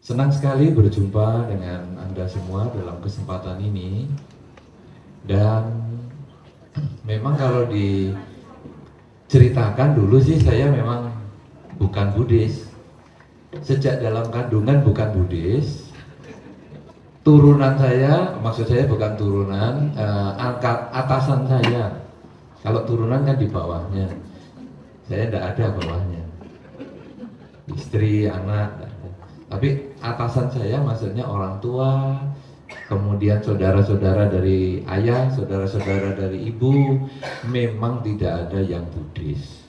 Senang sekali berjumpa dengan Anda semua dalam kesempatan ini. Dan memang kalau diceritakan dulu sih saya memang bukan Buddhis. Sejak dalam kandungan bukan Buddhis. Turunan saya, maksud saya bukan turunan, angkat atasan saya. Kalau turunan kan di bawahnya. Saya tidak ada bawahnya. Istri, anak. Tapi atasan saya maksudnya orang tua, kemudian saudara-saudara dari ayah, saudara-saudara dari ibu, memang tidak ada yang Buddhis.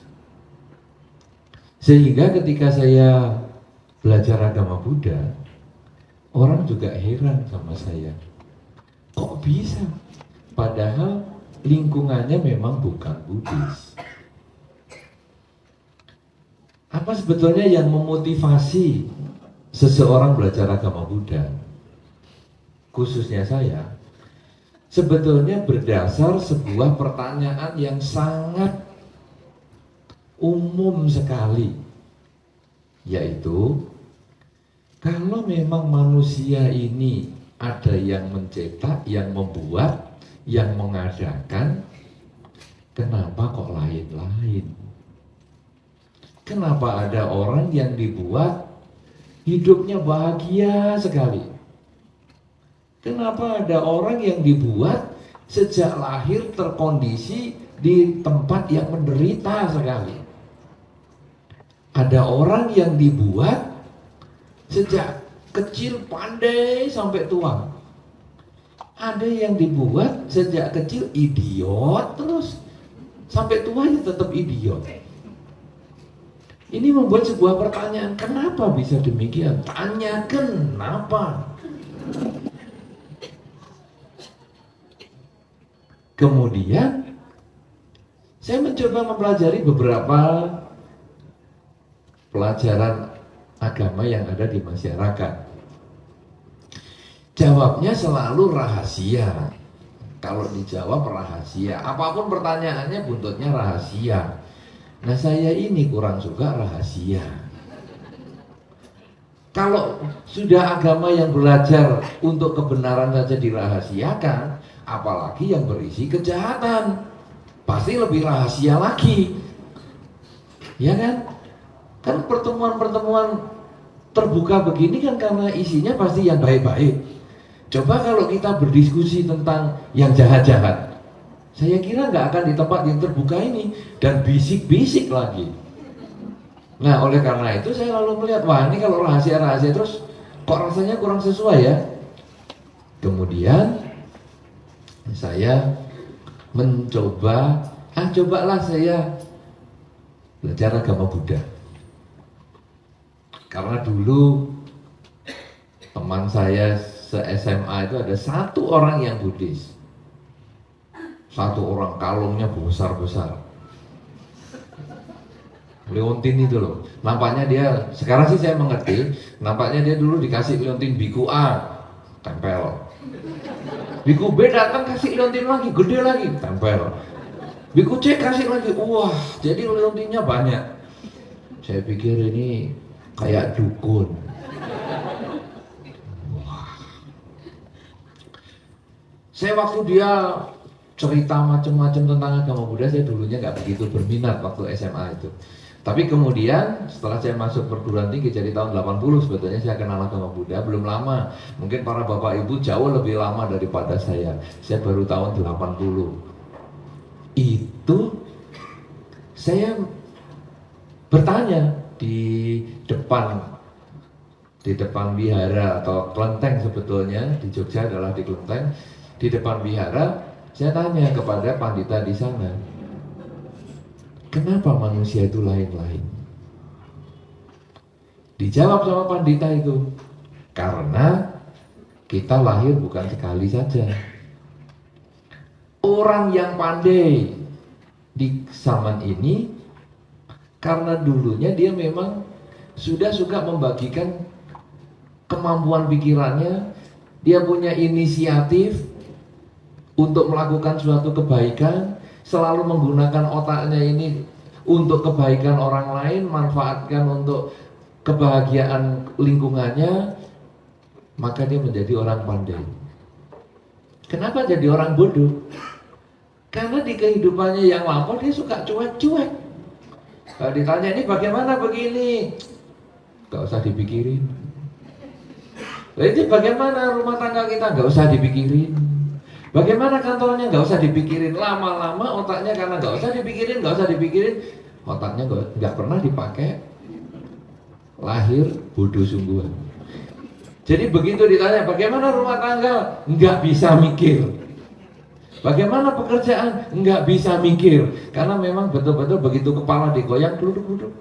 Sehingga ketika saya belajar agama Buddha, orang juga heran sama saya. Kok bisa? Padahal lingkungannya memang bukan Buddhis. Apa sebetulnya yang memotivasi seseorang belajar agama Buddha, khususnya saya, sebetulnya berdasar sebuah pertanyaan yang sangat umum sekali, yaitu kalau memang manusia ini ada yang mencetak, yang membuat, yang mengadakan, kenapa kok lain-lain? Kenapa ada orang yang dibuat hidupnya bahagia sekali? Kenapa ada orang yang dibuat sejak lahir terkondisi di tempat yang menderita sekali? Ada orang yang dibuat sejak kecil pandai sampai tua. Ada yang dibuat sejak kecil idiot terus sampai tua ya tetap idiot. Ini membuat sebuah pertanyaan, kenapa bisa demikian? Tanya kenapa. Kemudian saya mencoba mempelajari beberapa pelajaran agama yang ada di masyarakat. Jawabnya selalu rahasia. Kalau dijawab rahasia, apapun pertanyaannya buntutnya rahasia. Nah, saya ini kurang suka rahasia. Kalau sudah agama yang belajar untuk kebenaran saja dirahasiakan, apalagi yang berisi kejahatan, pasti lebih rahasia lagi. Ya kan? Kan pertemuan-pertemuan terbuka begini kan karena isinya pasti yang baik-baik. Coba kalau kita berdiskusi tentang yang jahat-jahat, saya kira nggak akan di tempat yang terbuka ini, dan bisik-bisik lagi. Nah, oleh karena itu saya lalu melihat, wah ini kalau rahasia-rahasia terus kok rasanya kurang sesuai ya. Kemudian saya mencoba, cobalah saya belajar agama Buddha. Karena dulu teman saya se-SMA itu ada satu orang yang Buddhis. Satu orang kalungnya besar-besar. Leontin itu loh. Nampaknya dia, sekarang sih saya mengerti, nampaknya dia dulu dikasih leontin biku A, tempel. Biku B datang kasih leontin lagi, gede lagi, tempel. Biku C kasih lagi, wah, jadi leontinnya banyak. Saya pikir ini kayak dukun. Wah. Saya waktu dia cerita macam-macam tentang agama Buddha, saya dulunya nggak begitu berminat waktu SMA itu. Tapi kemudian setelah saya masuk perguruan tinggi, jadi tahun 80 sebetulnya saya kenal agama Buddha, belum lama. Mungkin para bapak ibu jauh lebih lama daripada saya. Saya baru tahun 80. Itu saya bertanya di depan wihara atau kelenteng, sebetulnya di Jogja adalah di kelenteng, di depan wihara. Saya tanya kepada pandita di sana, kenapa manusia itu lain-lain? Dijawab sama pandita itu, karena kita lahir bukan sekali saja. Orang yang pandai di zaman ini, karena dulunya dia memang sudah suka membagikan kemampuan pikirannya, dia punya inisiatif untuk melakukan suatu kebaikan, selalu menggunakan otaknya ini untuk kebaikan orang lain, manfaatkan untuk kebahagiaan lingkungannya, maka dia menjadi orang pandai. Kenapa jadi orang bodoh? Karena di kehidupannya yang lampau dia suka cuek-cuek. Kalau ditanya ini bagaimana begini, gak usah dipikirin. Ini bagaimana rumah tangga kita, gak usah dipikirin. Bagaimana kantornya, gak usah dipikirin. Lama-lama otaknya karena gak usah dipikirin, otaknya gak pernah dipakai. Lahir bodoh sungguhan. Jadi begitu ditanya bagaimana rumah tangga, nggak bisa mikir. Bagaimana pekerjaan, nggak bisa mikir. Karena memang betul-betul begitu kepala digoyang, duduk,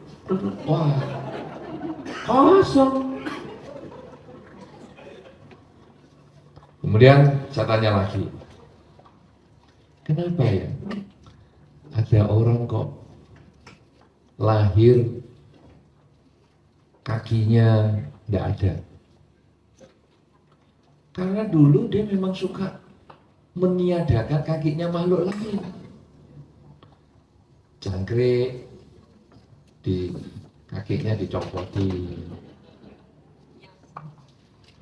wah, kosong. Kemudian saya tanya lagi, kenapa ya ada orang kok lahir kakinya nggak ada? Karena dulu dia memang suka meniadakan kakinya makhluk lain. Jangkrik di kakinya dicopoti.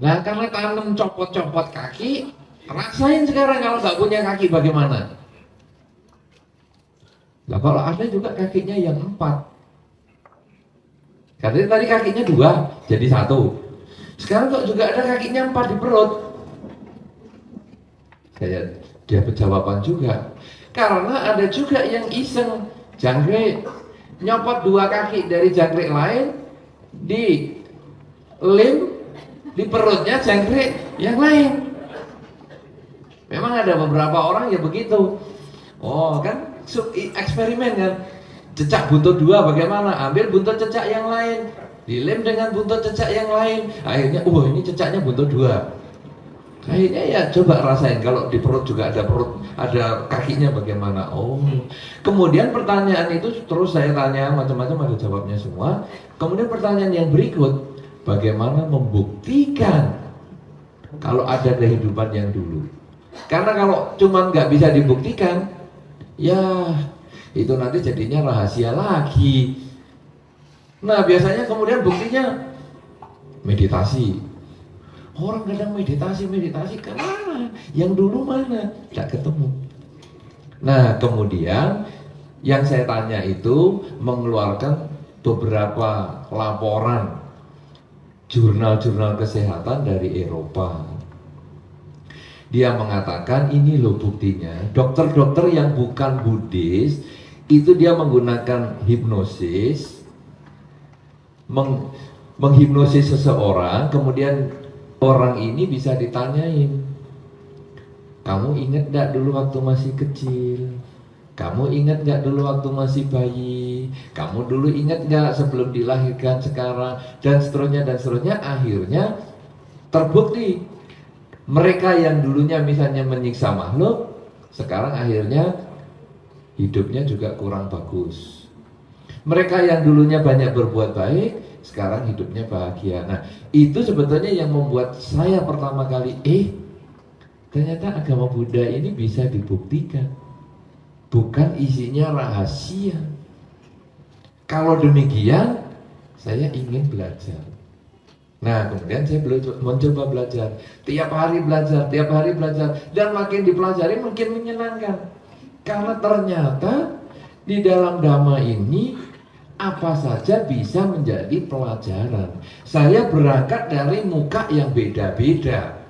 Nah karena tanam copot-copot kaki, rasain sekarang kalau nggak punya kaki bagaimana? Nah kalau ada juga kakinya yang 4. Katanya tadi kakinya 2, jadi 1. Sekarang kok juga ada kakinya 4 di perut. Kayak dia berjawaban juga. Karena ada juga yang iseng, jangkrik nyopot 2 kaki dari jangkrik lain, di lem di perutnya jangkrik yang lain. Memang ada beberapa orang ya begitu. Oh kan eksperimen kan. Cecak buntut 2 bagaimana? Ambil buntut cecak yang lain, dilem dengan buntut cecak yang lain. Akhirnya, ini cecaknya buntut 2. Akhirnya ya coba rasain kalau di perut juga ada kakinya bagaimana. Kemudian pertanyaan itu terus saya tanya macam-macam, ada jawabnya semua. Kemudian pertanyaan yang berikut, bagaimana membuktikan kalau ada kehidupan yang dulu? Karena kalau cuma nggak bisa dibuktikan, ya itu nanti jadinya rahasia lagi. Nah biasanya kemudian buktinya meditasi. Orang kadang meditasi kemana? Yang dulu mana? Tidak ketemu. Nah kemudian yang saya tanya itu mengeluarkan beberapa laporan jurnal-jurnal kesehatan dari Eropa. Dia mengatakan ini loh buktinya, dokter-dokter yang bukan Buddhis itu dia menggunakan hipnosis, menghipnosis seseorang, kemudian orang ini bisa ditanyain, kamu ingat gak dulu waktu masih kecil? Kamu ingat gak dulu waktu masih bayi? Kamu dulu ingat gak sebelum dilahirkan sekarang? Dan seterusnya dan seterusnya. Akhirnya terbukti mereka yang dulunya misalnya menyiksa makhluk, sekarang akhirnya hidupnya juga kurang bagus. Mereka yang dulunya banyak berbuat baik, sekarang hidupnya bahagia. Nah itu sebetulnya yang membuat saya pertama kali ternyata agama Buddha ini bisa dibuktikan, bukan isinya rahasia. Kalau demikian saya ingin belajar. Nah kemudian saya mencoba belajar, tiap hari belajar, dan makin dipelajari makin menyenangkan. Karena ternyata di dalam Dhamma ini apa saja bisa menjadi pelajaran. Saya berangkat dari muka yang beda-beda.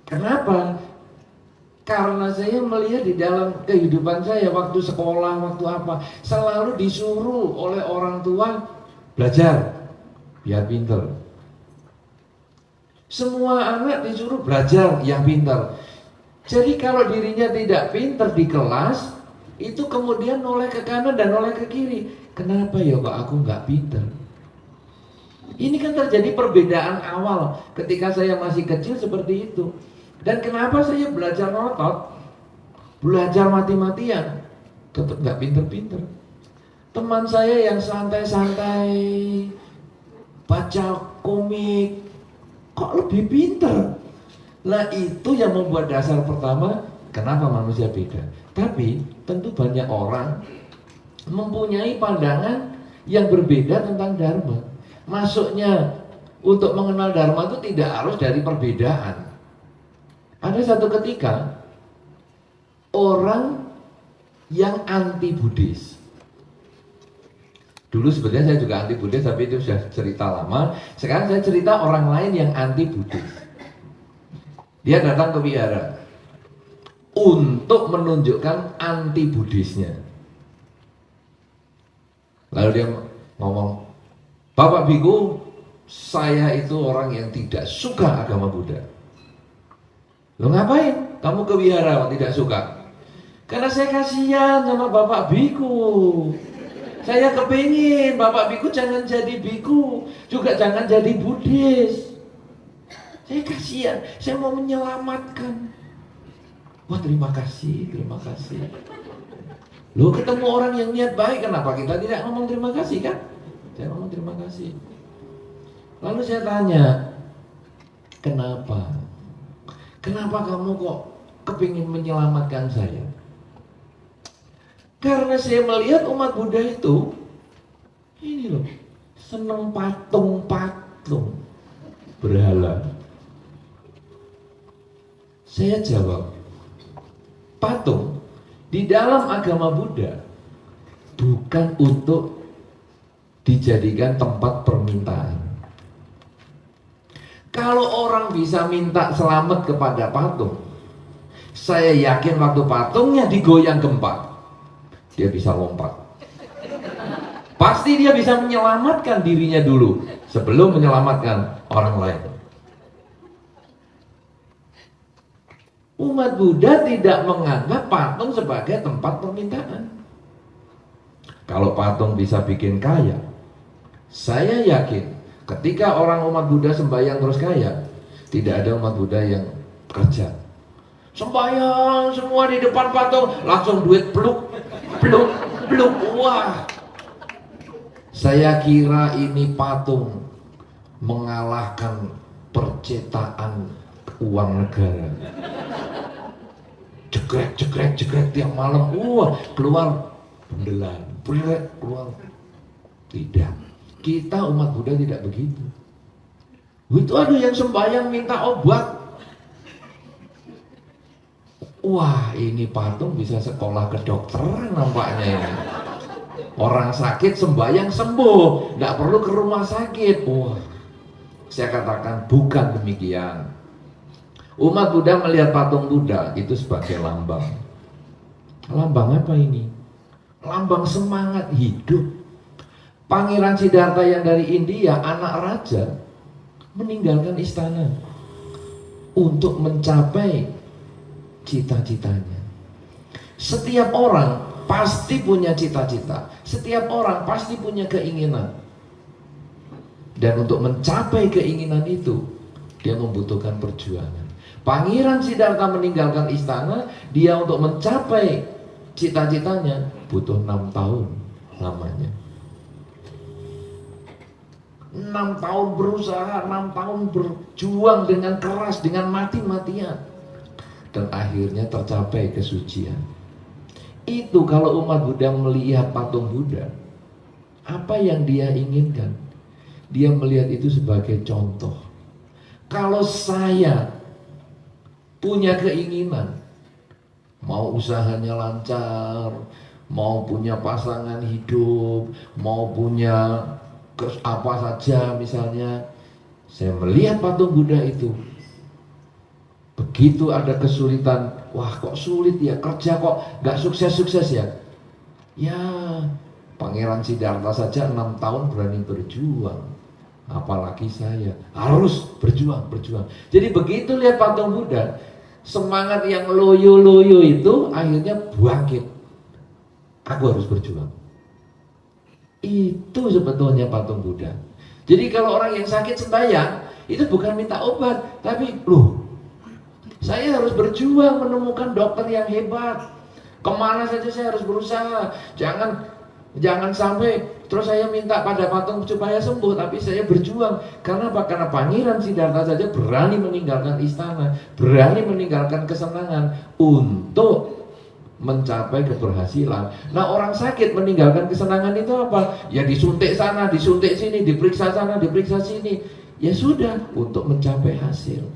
Kenapa? Karena saya melihat di dalam kehidupan saya, waktu sekolah, waktu apa, selalu disuruh oleh orang tua belajar biar pinter. Semua anak disuruh belajar yang pinter. Jadi kalau dirinya tidak pinter di kelas, itu kemudian noleh ke kanan dan noleh ke kiri. Kenapa ya kok aku nggak pinter? Ini kan terjadi perbedaan awal ketika saya masih kecil seperti itu. Dan kenapa saya belajar ngotot, belajar mati-matian, tetap nggak pinter-pinter. Teman saya yang santai-santai, baca komik, kok lebih pinter? Nah itu yang membuat dasar pertama, Kenapa manusia beda? Tapi tentu banyak orang mempunyai pandangan yang berbeda tentang dharma. Masuknya untuk mengenal dharma itu tidak harus dari perbedaan. Ada satu ketika orang yang anti Buddhis. Dulu sebenarnya saya juga anti Buddhis, tapi itu sudah cerita lama. Sekarang saya cerita orang lain yang anti Buddhis. Dia datang ke wihara untuk menunjukkan anti Buddhisnya. Lalu dia ngomong, Bapak Biku, saya itu orang yang tidak suka agama Buddha. Lo ngapain? Kamu ke wihara tidak suka? Karena saya kasihan sama Bapak Biku. Saya kepingin Bapak Biku jangan jadi biku, juga jangan jadi Buddhis. Saya kasihan, saya mau menyelamatkan. Wah, terima kasih, terima kasih. Lo ketemu orang yang niat baik, kenapa kita tidak ngomong terima kasih kan? Saya ngomong terima kasih. Lalu saya tanya, kenapa? Kenapa kamu kok kepingin menyelamatkan saya? Karena saya melihat umat Buddha itu, ini loh, seneng patung-patung berhala. Saya jawab, patung di dalam agama Buddha bukan untuk dijadikan tempat permintaan. Kalau orang bisa minta selamat kepada patung, saya yakin waktu patungnya digoyang gempa, dia bisa lompat. Pasti dia bisa menyelamatkan dirinya dulu sebelum menyelamatkan orang lain. Umat Buddha tidak menganggap patung sebagai tempat permintaan. Kalau patung bisa bikin kaya, saya yakin ketika orang umat Buddha sembahyang terus kaya, tidak ada umat Buddha yang kerja. Sembahyang semua di depan patung, langsung duit pluk, pluk, pluk. Wah, saya kira ini patung mengalahkan percetaan uang negara. Jegrek, jegrek, jegrek tiap malam. Wah, keluar bundelan, keluar. Tidak. Kita umat Buddha tidak begitu. Itu ada yang sembahyang minta obat. Wah, ini patung bisa sekolah kedokteran nampaknya ini. Orang sakit sembahyang sembuh, nggak perlu ke rumah sakit. Wah, saya katakan bukan demikian. Umat Buddha melihat patung Buddha itu sebagai lambang. Lambang apa ini? Lambang semangat hidup. Pangeran Siddhartha yang dari India, anak raja, meninggalkan istana untuk mencapai cita-citanya. Setiap orang pasti punya cita-cita. Setiap orang pasti punya keinginan. Dan untuk mencapai keinginan itu, dia membutuhkan perjuangan. Pangeran Siddhartha meninggalkan istana, dia untuk mencapai cita-citanya butuh 6 tahun lamanya. 6 tahun berusaha, 6 tahun berjuang dengan keras, dengan mati-matian. Dan akhirnya tercapai kesucian. Itu kalau umat Buddha melihat patung Buddha, apa yang dia inginkan? Dia melihat itu sebagai contoh. Kalau saya punya keinginan, mau usahanya lancar, mau punya pasangan hidup, mau punya apa saja misalnya, saya melihat patung Buddha itu, begitu ada kesulitan, wah kok sulit ya, kerja kok gak sukses-sukses ya. Ya, Pangeran Siddhartha saja 6 tahun berani berjuang, apalagi saya harus berjuang. Jadi begitu lihat patung Buddha, semangat yang loyo-loyo itu akhirnya bangkit. Aku harus berjuang. Itu sebetulnya patung Buddha. Jadi kalau orang yang sakit sembahyang, itu bukan minta obat, tapi loh, saya harus berjuang menemukan dokter yang hebat. Kemana saja saya harus berusaha. Jangan Jangan sampai terus saya minta pada patung supaya sembuh, tapi saya berjuang. Karena apa? Karena Pangeran Siddhartha saja berani meninggalkan istana, berani meninggalkan kesenangan untuk mencapai keberhasilan. Nah, orang sakit meninggalkan kesenangan itu apa? Ya disuntik sana, disuntik sini, diperiksa sana, diperiksa sini. Ya sudah, untuk mencapai hasil.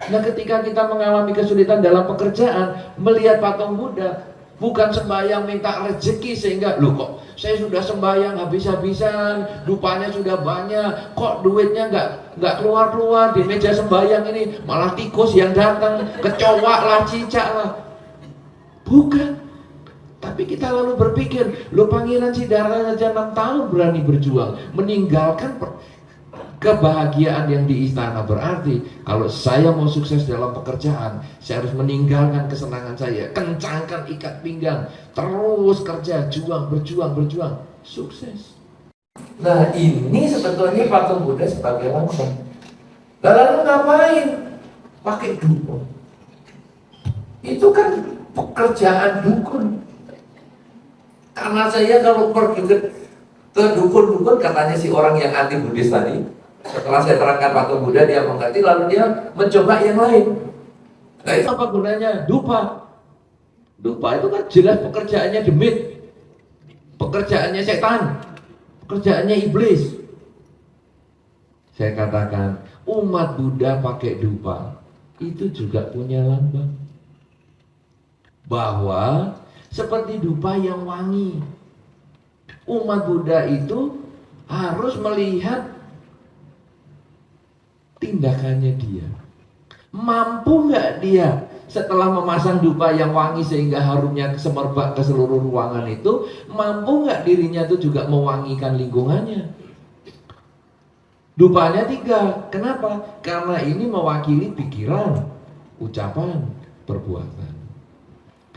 Nah, ketika kita mengalami kesulitan dalam pekerjaan, melihat patung Buddha, bukan sembahyang minta rezeki sehingga, loh kok saya sudah sembahyang habis-habisan, dupanya sudah banyak, kok duitnya nggak keluar-keluar di meja sembahyang ini, malah tikus yang datang, kecoa lah, cicak lah. Bukan. Tapi kita lalu berpikir, loh Pangeran Siddhartha saja 6 tahun berani berjuang, meninggalkan kebahagiaan yang di istana. Berarti kalau saya mau sukses dalam pekerjaan, saya harus meninggalkan kesenangan saya, kencangkan ikat pinggang, terus kerja, berjuang, sukses. Nah, ini sebetulnya patung Buddha sebagai lambang. Lalu ngapain? Pakai dukun. Itu kan pekerjaan dukun. Karena saya kalau pergi ke dukun-dukun, katanya si orang yang anti Buddhis tadi, setelah saya terangkan patung Buddha, dia mengerti, lalu dia mencoba yang lain. Nah, itu apa gunanya? Dupa. Dupa itu kan jelas pekerjaannya demit, pekerjaannya setan, pekerjaannya iblis. Saya katakan, umat Buddha pakai dupa itu juga punya lambang, bahwa seperti dupa yang wangi. Umat Buddha itu harus melihat tindakannya dia. Mampu nggak dia setelah memasang dupa yang wangi sehingga harumnya semerbak ke seluruh ruangan itu, mampu nggak dirinya itu juga mewangikan lingkungannya? Dupanya 3. Kenapa? Karena ini mewakili pikiran, ucapan, perbuatan.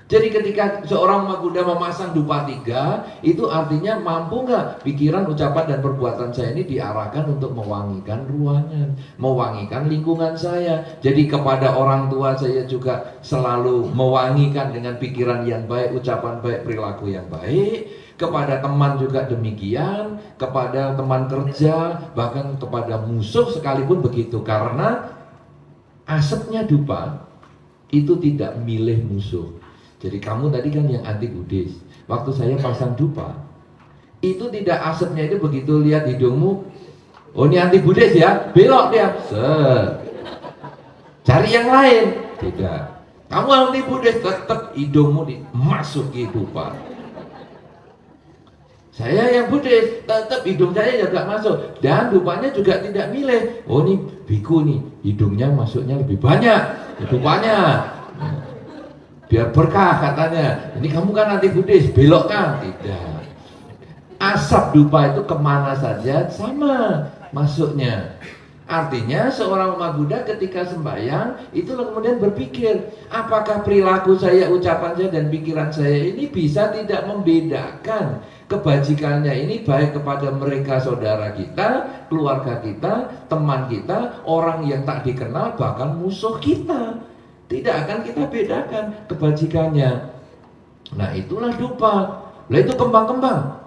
Jadi ketika seorang umat Buddha memasang dupa 3, itu artinya mampu nggak pikiran, ucapan, dan perbuatan saya ini diarahkan untuk mewangikan ruangan, mewangikan lingkungan saya. Jadi kepada orang tua saya juga selalu mewangikan dengan pikiran yang baik, ucapan baik, perilaku yang baik. Kepada teman juga demikian, kepada teman kerja, bahkan kepada musuh sekalipun begitu. Karena asapnya dupa itu tidak milih musuh. Jadi kamu tadi kan yang anti Buddhis, waktu saya pasang dupa, itu tidak asapnya itu begitu lihat hidungmu, oh ini anti Buddhis ya, belok dia, cari yang lain. Tidak, kamu anti Buddhis, tetap hidungmu dimasuki dupa. Saya yang Buddhis, tetap hidung saya juga masuk, dan dupanya juga tidak milih. Oh ini biku nih, hidungnya masuknya lebih banyak dupanya, biar berkah katanya. Ini kamu kan anti Buddhis, belokkan. Tidak. Asap dupa itu kemana saja sama masuknya. Artinya seorang umat Buddha ketika sembahyang itu kemudian berpikir, apakah perilaku saya, ucapan saya, dan pikiran saya ini bisa tidak membedakan kebajikannya ini baik kepada mereka, saudara kita, keluarga kita, teman kita, orang yang tak dikenal, bahkan musuh kita. Tidak akan kita bedakan kebajikannya. Nah itulah dupa. Lah itu kembang-kembang,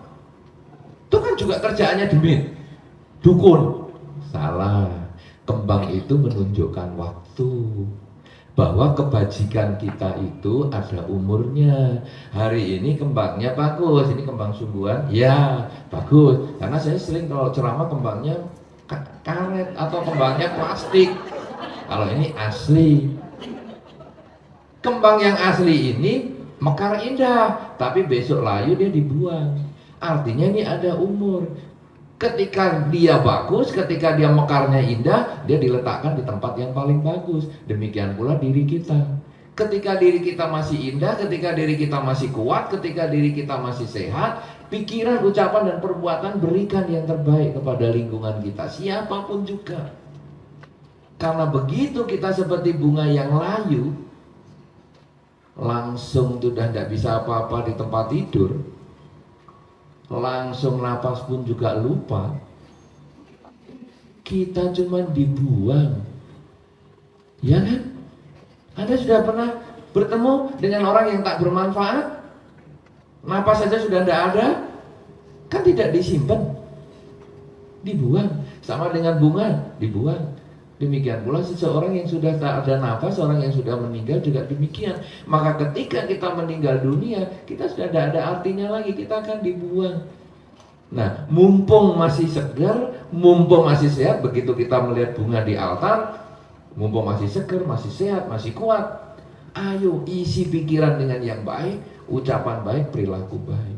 itu kan juga kerjaannya demit, dukun. Salah. Kembang itu menunjukkan waktu, bahwa kebajikan kita itu ada umurnya. Hari ini kembangnya bagus, ini kembang sungguhan, ya bagus. Karena saya sering kalau ceramah kembangnya karet atau kembangnya plastik. Kalau ini asli. Kembang yang asli ini mekar indah, tapi besok layu dia dibuang. Artinya ini ada umur. Ketika dia bagus, ketika dia mekarnya indah, dia diletakkan di tempat yang paling bagus. Demikian pula diri kita. Ketika diri kita masih indah, ketika diri kita masih kuat, ketika diri kita masih sehat, pikiran, ucapan, dan perbuatan berikan yang terbaik kepada lingkungan kita, siapapun juga. Karena begitu kita seperti bunga yang layu, langsung sudah tidak bisa apa-apa di tempat tidur, langsung napas pun juga lupa, kita cuma dibuang. Ya kan? Anda sudah pernah bertemu dengan orang yang tak bermanfaat? Napas saja sudah tidak ada, kan tidak disimpan, dibuang. Sama dengan bunga, dibuang. Demikian pula seseorang yang sudah tak ada nafas, orang yang sudah meninggal juga demikian. Maka ketika kita meninggal dunia, kita sudah tidak ada artinya lagi, kita akan dibuang. Nah, mumpung masih segar, mumpung masih sehat, begitu kita melihat bunga di altar, mumpung masih segar, masih sehat, masih kuat, ayo isi pikiran dengan yang baik, ucapan baik, perilaku baik.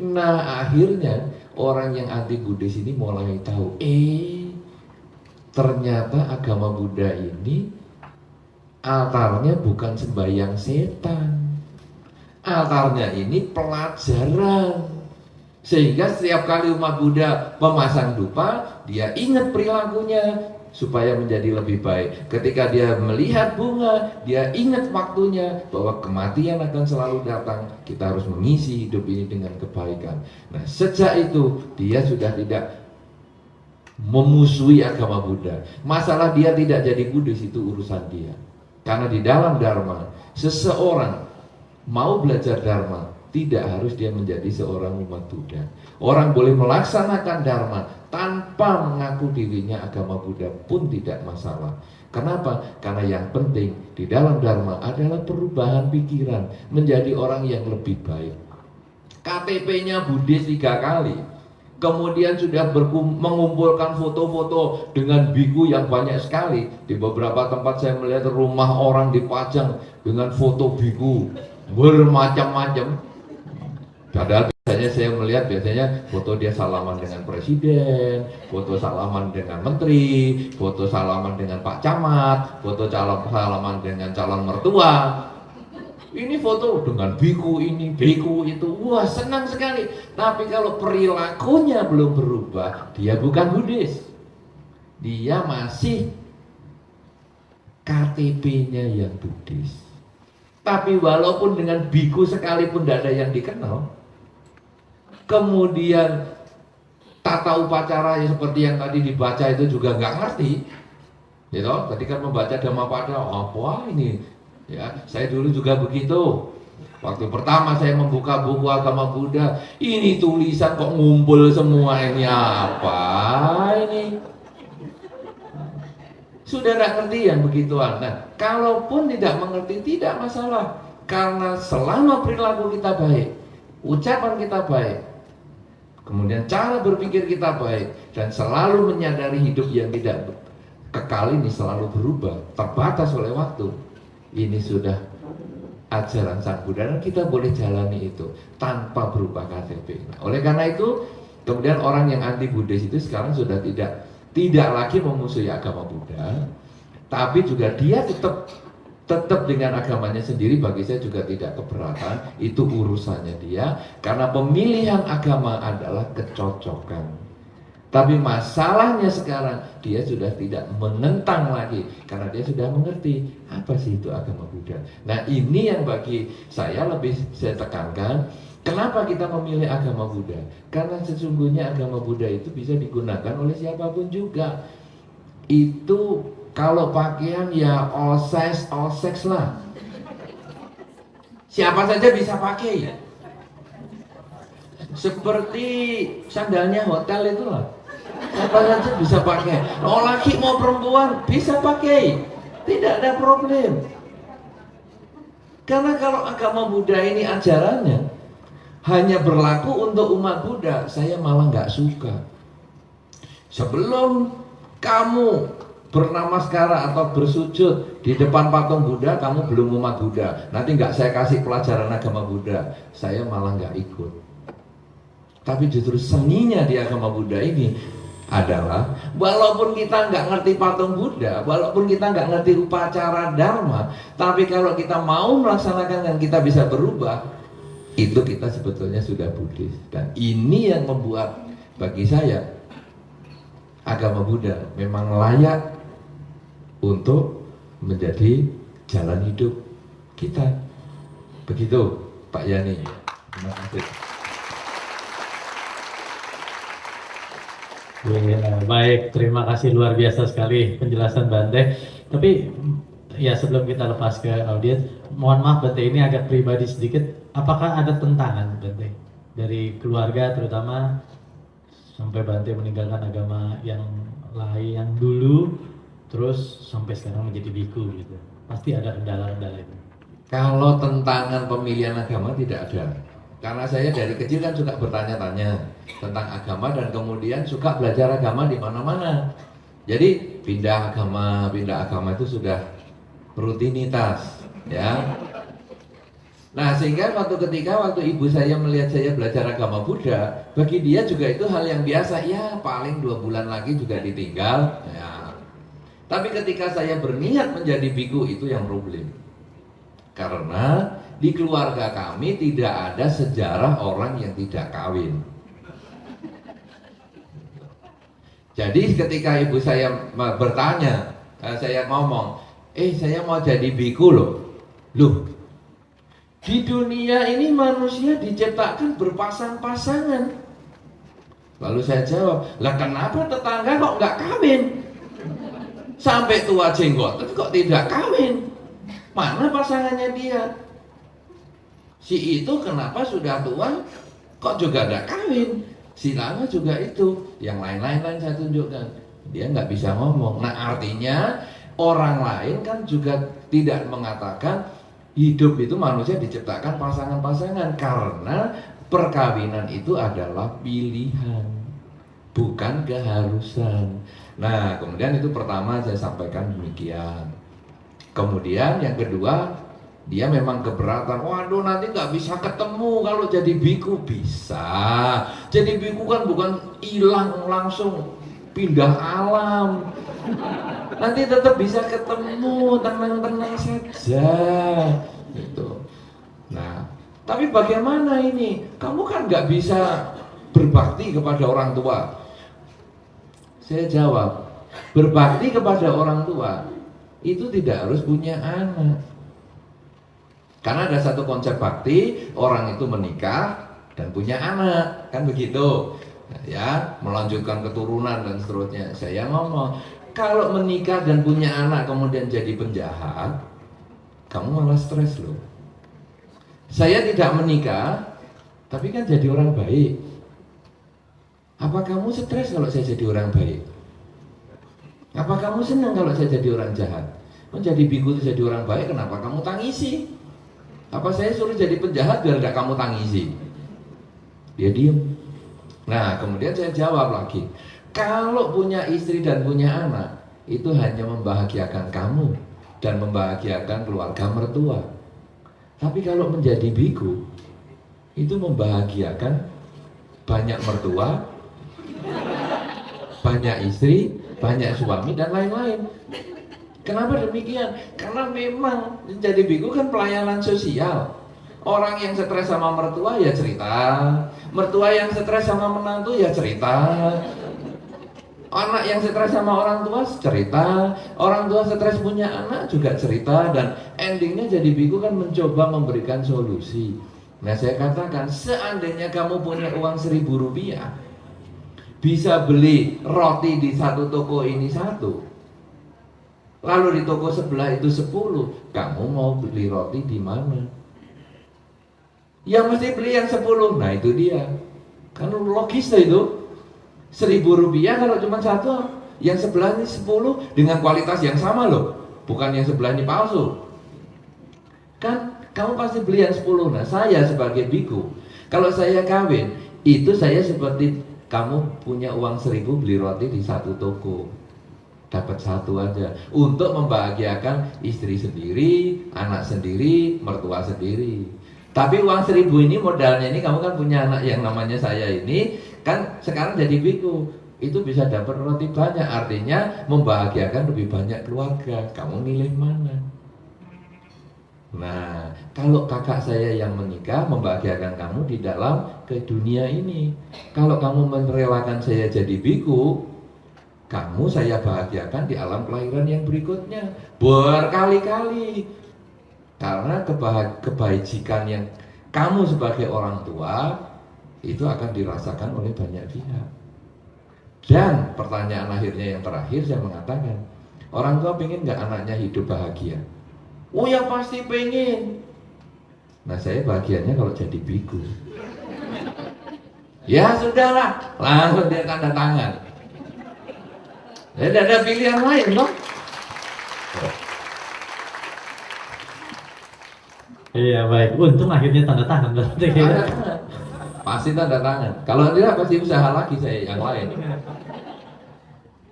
Nah, akhirnya orang yang anti Buddhis ini mulai tahu, ternyata agama Buddha ini altarnya bukan sembahyang setan, altarnya ini pelajaran. Sehingga setiap kali umat Buddha memasang dupa, dia ingat perilakunya supaya menjadi lebih baik. Ketika dia melihat bunga, dia ingat waktunya bahwa kematian akan selalu datang. Kita harus mengisi hidup ini dengan kebaikan. Nah, sejak itu dia sudah tidak memusuhi agama Buddha. Masalah dia tidak jadi Buddhis itu urusan dia. Karena di dalam Dharma, seseorang mau belajar Dharma, tidak harus dia menjadi seorang umat Buddha. Orang boleh melaksanakan Dharma tanpa mengaku dirinya agama Buddha pun tidak masalah. Kenapa? Karena yang penting di dalam Dharma adalah perubahan pikiran menjadi orang yang lebih baik. KTP-nya Buddhis 3 kali. Kemudian sudah mengumpulkan foto-foto dengan biku yang banyak sekali. Di beberapa tempat saya melihat rumah orang dipajang dengan foto biku bermacam-macam. Padahal biasanya saya melihat foto dia salaman dengan presiden, foto salaman dengan menteri, foto salaman dengan Pak Camat, foto salaman dengan calon mertua. Ini foto dengan biku ini, biku itu, wah senang sekali. Tapi kalau perilakunya belum berubah, dia bukan Buddhis. Dia masih KTP-nya yang Buddhis. Tapi walaupun dengan biku sekalipun tidak ada yang dikenal, kemudian tata upacara seperti yang tadi dibaca itu juga nggak ngerti. Gitu, tadi kan membaca Dhammapada, apa ini? Ya, saya dulu juga begitu. Waktu pertama saya membuka buku agama Buddha, ini tulisan kok ngumpul semua, ini apa ini? Sudah tidak ngerti yang begituan. Nah, kalaupun tidak mengerti tidak masalah, karena selama perilaku kita baik, ucapan kita baik, kemudian cara berpikir kita baik, dan selalu menyadari hidup yang tidak kekal ini selalu berubah, terbatas oleh waktu. Ini sudah ajaran Sang Buddha dan kita boleh jalani itu tanpa berubah KTP. Nah, oleh karena itu, kemudian orang yang anti Buddhis itu sekarang sudah tidak lagi memusuhi agama Buddha, tapi juga dia tetap dengan agamanya sendiri. Bagi saya juga tidak keberatan, itu urusannya dia, karena pemilihan agama adalah kecocokan. Tapi masalahnya sekarang dia sudah tidak menentang lagi, karena dia sudah mengerti apa sih itu agama Buddha. Nah, ini yang bagi saya lebih saya tekankan. Kenapa kita memilih agama Buddha? Karena sesungguhnya agama Buddha itu bisa digunakan oleh siapapun juga. Itu kalau pakaian ya all size lah. Siapa saja bisa pakai. Seperti sandalnya hotel itulah. Siapa saja bisa pakai. Mau laki mau perempuan bisa pakai. Tidak ada problem. Karena kalau agama Buddha ini ajarannya hanya berlaku untuk umat Buddha, saya malah nggak suka. Sebelum kamu bernamaskara atau bersujud di depan patung Buddha, kamu belum umat Buddha. Nanti nggak saya kasih pelajaran agama Buddha, saya malah nggak ikut. Tapi justru seninya di agama Buddha ini adalah walaupun kita nggak ngerti patung Buddha, walaupun kita nggak ngerti upacara Dharma, tapi kalau kita mau melaksanakan dan kita bisa berubah, itu kita sebetulnya sudah Buddhis. Dan ini yang membuat bagi saya agama Buddha memang layak untuk menjadi jalan hidup kita. Begitu Pak Yani. Terima kasih. Baik, terima kasih luar biasa sekali penjelasan Bante. Tapi Ya, sebelum kita lepas ke audiens, mohon maaf Bante, ini agak pribadi sedikit. Apakah ada tentangan Bante dari keluarga terutama sampai Bante meninggalkan agama yang lain yang dulu, terus sampai sekarang menjadi biku gitu? Pasti ada kendala-kendala itu. Kalau tentangan pemilihan agama tidak ada. Karena saya dari kecil kan suka bertanya-tanya tentang agama dan kemudian suka belajar agama di mana-mana. Jadi pindah agama itu sudah rutinitas, ya. Nah, sehingga waktu ibu saya melihat saya belajar agama Buddha, bagi dia juga itu hal yang biasa. Ya, paling 2 bulan lagi juga ditinggal. Ya. Tapi ketika saya berniat menjadi biku, itu yang problem. Karena di keluarga kami tidak ada sejarah orang yang tidak kawin. Jadi ketika ibu saya bertanya, saya ngomong, saya mau jadi biku loh. Loh, di dunia ini manusia diciptakan berpasang-pasangan. Lalu saya jawab, lah kenapa tetangga kok nggak kawin? Sampai tua jenggot kok tidak kawin? Mana pasangannya dia? Si itu kenapa sudah tua kok juga nggak kawin? Si lama juga itu. Yang lain-lain saya tunjukkan. Dia nggak bisa ngomong. Nah, artinya orang lain kan juga tidak mengatakan hidup itu manusia diciptakan pasangan-pasangan, karena perkawinan itu adalah pilihan, bukan keharusan. Nah, kemudian itu pertama saya sampaikan demikian. Kemudian yang kedua, dia memang keberatan. Waduh, nanti nggak bisa ketemu kalau jadi biku. Bisa. Jadi biku kan bukan hilang langsung pindah alam. Nanti tetap bisa ketemu, tenang-tenang saja. Gitu. Nah, tapi bagaimana ini? Kamu kan nggak bisa berbakti kepada orang tua. Saya jawab, berbakti kepada orang tua itu tidak harus punya anak. Karena ada satu konsep bakti, orang itu menikah dan punya anak, kan begitu. Ya, melanjutkan keturunan dan seterusnya. Saya ngomong, kalau menikah dan punya anak kemudian jadi penjahat, kamu malah stres loh. Saya tidak menikah, tapi kan jadi orang baik. Apa kamu stres kalau saya jadi orang baik? Apa kamu senang kalau saya jadi orang jahat? Menjadi biku itu jadi orang baik, kenapa kamu tangisi? Apa saya suruh jadi penjahat biar gak kamu tangisi? Dia diem. Nah, kemudian saya jawab lagi, kalau punya istri dan punya anak, itu hanya membahagiakan kamu dan membahagiakan keluarga mertua. Tapi kalau menjadi biku, itu membahagiakan banyak mertua, banyak istri, banyak suami, dan lain-lain. Kenapa demikian? Karena memang menjadi biku kan pelayanan sosial. Orang yang stres sama mertua ya cerita, mertua yang stres sama menantu ya cerita, anak yang stres sama orang tua cerita, orang tua stres punya anak juga cerita, dan endingnya jadi biku kan mencoba memberikan solusi. Nah, saya katakan, seandainya kamu punya uang 1.000 rupiah, bisa beli roti di satu toko ini 1, lalu di toko sebelah itu 10, kamu mau beli roti di mana? Ya mesti beli yang 10. Nah, itu dia. Kan logis itu. 1.000 rupiah kalau cuma 1, yang sebelah ini 10 dengan kualitas yang sama loh. Bukan yang sebelah ini palsu. Kan kamu pasti beli yang 10. Nah, saya sebagai biku, kalau saya kawin, itu saya seperti kamu punya uang 1.000 beli roti di satu toko. Dapat 1 aja untuk membahagiakan istri sendiri, anak sendiri, mertua sendiri. Tapi uang 1.000 ini modalnya ini, kamu kan punya anak yang namanya saya ini, kan sekarang jadi biku, itu bisa dapat roti banyak, artinya membahagiakan lebih banyak keluarga. Kamu milih mana? Nah, kalau kakak saya yang menikah membahagiakan kamu di dalam ke dunia ini. Kalau kamu merelakan saya jadi biku, kamu saya bahagiakan di alam kelahiran yang berikutnya berkali-kali. Karena kebajikan yang kamu sebagai orang tua itu akan dirasakan oleh banyak pihak. Dan pertanyaan akhirnya yang terakhir saya mengatakan, Orang tua pengen nggak anaknya hidup bahagia? Oh ya pasti pengen. Nah saya bahagianya kalau jadi biku. Ya sudahlah, langsung dia tanda tangan. Tidak ada pilihan lain loh. Iya baik, untung akhirnya tanda tangan berarti. Tanda tangan. Pasti tanda tangan. Kalau tidak pasti usaha lagi saya yang lain.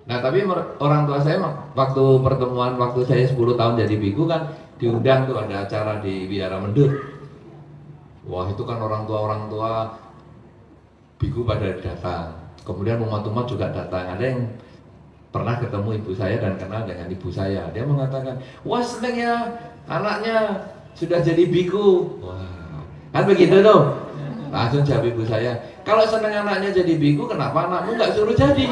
Nah tapi orang tua saya waktu pertemuan, waktu saya 10 tahun jadi biku kan diundang tuh, ada acara di Biara Mendut. Wah itu kan orang tua biku pada datang. Kemudian umat-umat juga datang. Ada yang pernah ketemu ibu saya dan kenal dengan ibu saya. Dia mengatakan, wah seneng ya anaknya sudah jadi biku. Wah kan begitu tuh. Langsung jawab ibu saya, kalau seneng anaknya jadi biku kenapa anakmu nggak suruh jadi?